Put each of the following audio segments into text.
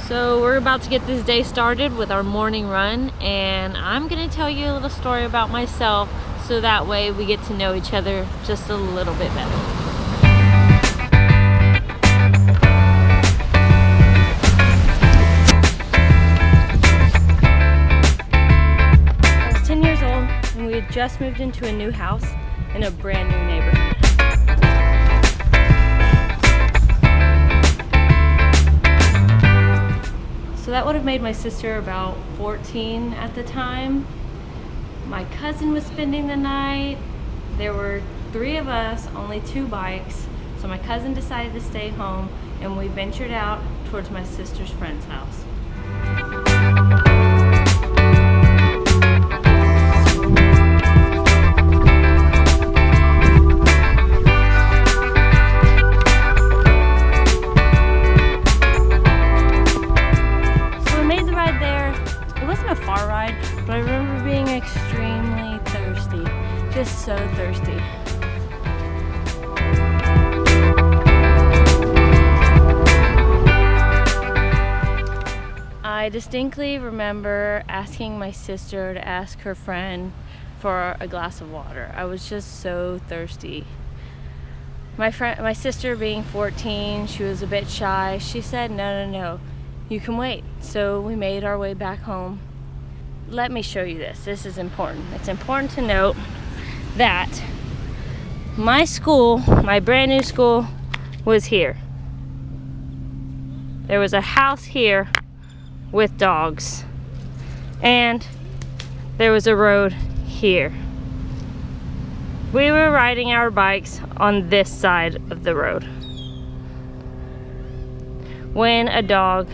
So we're about to get this day started with our morning run, and I'm gonna tell you a little story about myself so that way we get to know each other just a little bit better. I was 10 years old and we had just moved into a new house in a brand new neighborhood. So that would have made my sister about 14 at the time. My cousin was spending the night. There were 3 of us, only 2 bikes. So my cousin decided to stay home and we ventured out towards my sister's friend's house. But I remember being extremely thirsty, just so thirsty. I distinctly remember asking my sister to ask her friend for a glass of water. I was just so thirsty. My sister being 14, she was a bit shy. She said, no, you can wait. So we made our way back home. Let me show you this. This is important. It's important to note that my school, my brand new school, was here. There was a house here with dogs, and there was a road here. We were riding our bikes on this side of the road when a dog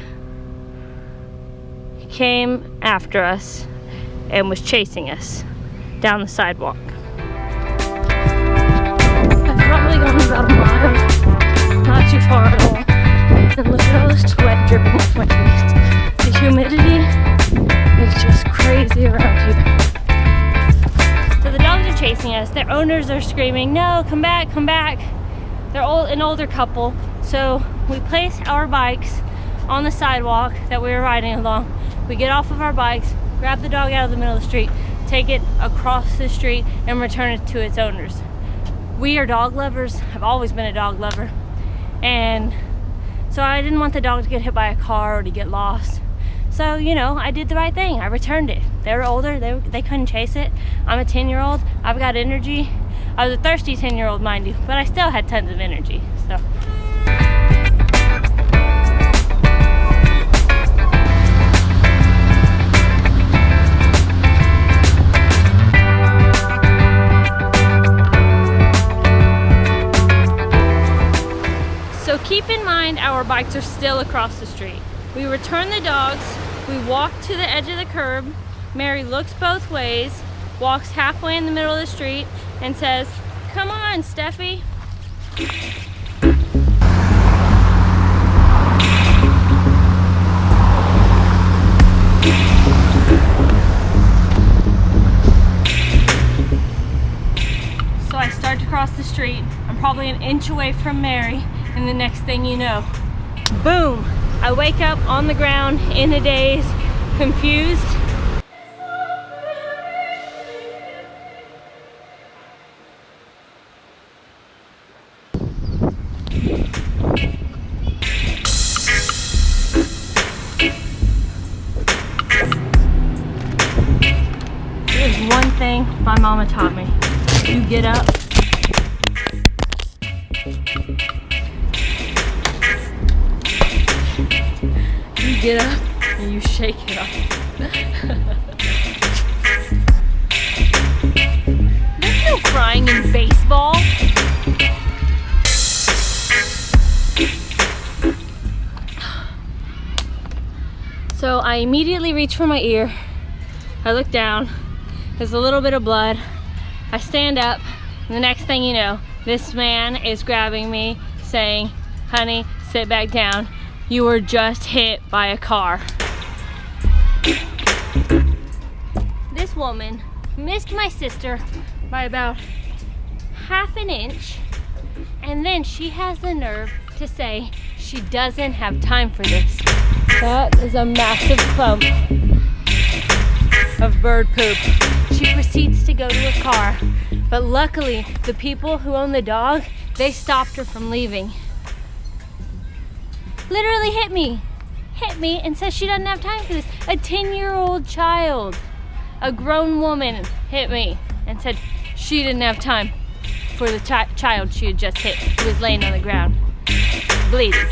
came after us and was chasing us down the sidewalk. I've probably gone about a mile, not too far at all. And look at all the sweat dripping off my face. The humidity is just crazy around here. So the dogs are chasing us. Their owners are screaming, no, come back, come back. They're an older couple. So we place our bikes on the sidewalk that we were riding along. We get off of our bikes, grab the dog out of the middle of the street, take it across the street, and return it to its owners. We are dog lovers. I've always been a dog lover. And so I didn't want the dog to get hit by a car or to get lost. So, I did the right thing. I returned it. They were older. They couldn't chase it. I'm a 10-year-old. I've got energy. I was a thirsty 10-year-old, mind you, but I still had tons of energy. So keep in mind our bikes are still across the street. We return the dogs, we walk to the edge of the curb. Mary looks both ways, walks halfway in the middle of the street, and says, come on, Steffi. So I start to cross the street. I'm probably an inch away from Mary. And the next thing you know, boom, I wake up on the ground in a daze, confused. There's one thing my mama taught me. You get up. You get up and you shake it off. There's no crying in baseball. So I immediately reach for my ear. I look down. There's a little bit of blood. I stand up, and the next thing you know, this man is grabbing me, saying, honey, sit back down. You were just hit by a car. This woman missed my sister by about half an inch, and then she has the nerve to say she doesn't have time for this. That is a massive clump of bird poop. She proceeds to go to her car, but luckily the people who own the dog, they stopped her from leaving. Literally hit me and says she doesn't have time for this. A 10-year-old child, a grown woman hit me and said she didn't have time for the child she had just hit, who was laying on the ground, bleeding.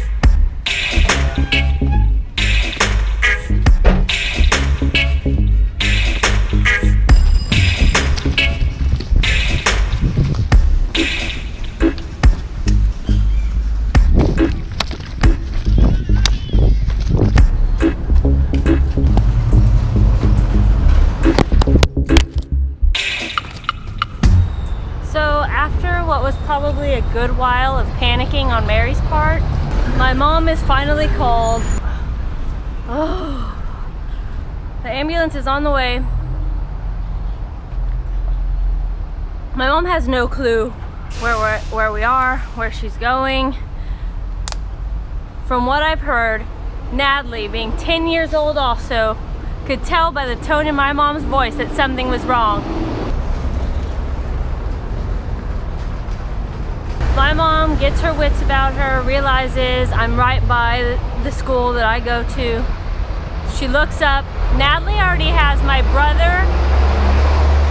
What was probably a good while of panicking on Mary's part, my mom is finally called. Oh, the ambulance is on the way. My mom has no clue where we are, where she's going. From what I've heard, Natalie, being 10 years old also, could tell by the tone in my mom's voice that something was wrong. My mom gets her wits about her, realizes I'm right by the school that I go to. She looks up. Natalie already has my brother,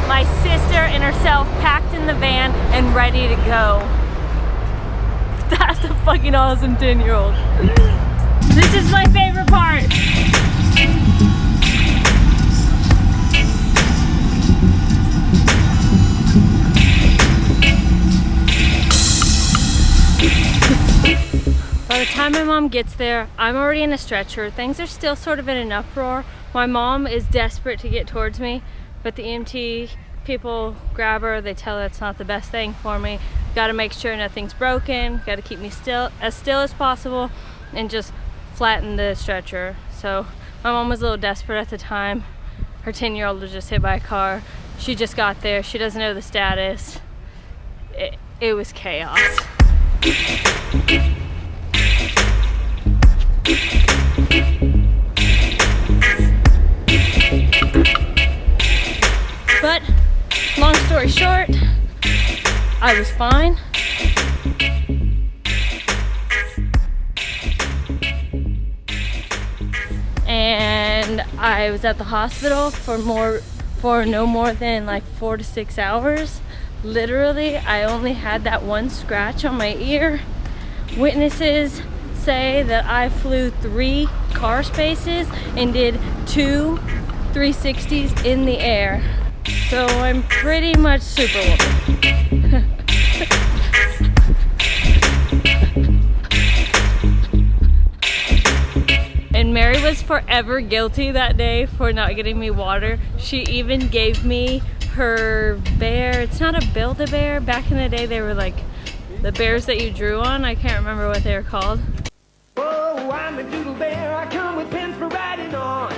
my sister, and herself packed in the van and ready to go. That's a fucking awesome 10-year-old. This is my favorite part. By the time my mom gets there, I'm already in a stretcher. Things are still sort of in an uproar. My mom is desperate to get towards me, but the EMT people grab her. They tell her it's not the best thing for me. Gotta make sure nothing's broken. Gotta keep me still as possible and just flatten the stretcher. So my mom was a little desperate at the time. Her 10-year-old was just hit by a car. She just got there. She doesn't know the status. It was chaos. But long story short, I was fine. And I was at the hospital for no more than like 4 to 6 hours. Literally, I only had that one scratch on my ear. Witnesses say that I flew 3 car spaces and did 2 360s in the air. So I'm pretty much Superwoman. And Mary was forever guilty that day for not getting me water. She even gave me her bear. It's not a Build-A-Bear. Back in the day they were like the bears that you drew on. I can't remember what they were called. Oh, I'm a doodle bear. I come with pins for riding on.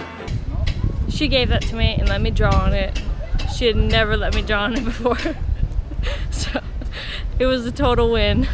She gave that to me and let me draw on it. She had never let me draw on it before. So it was a total win.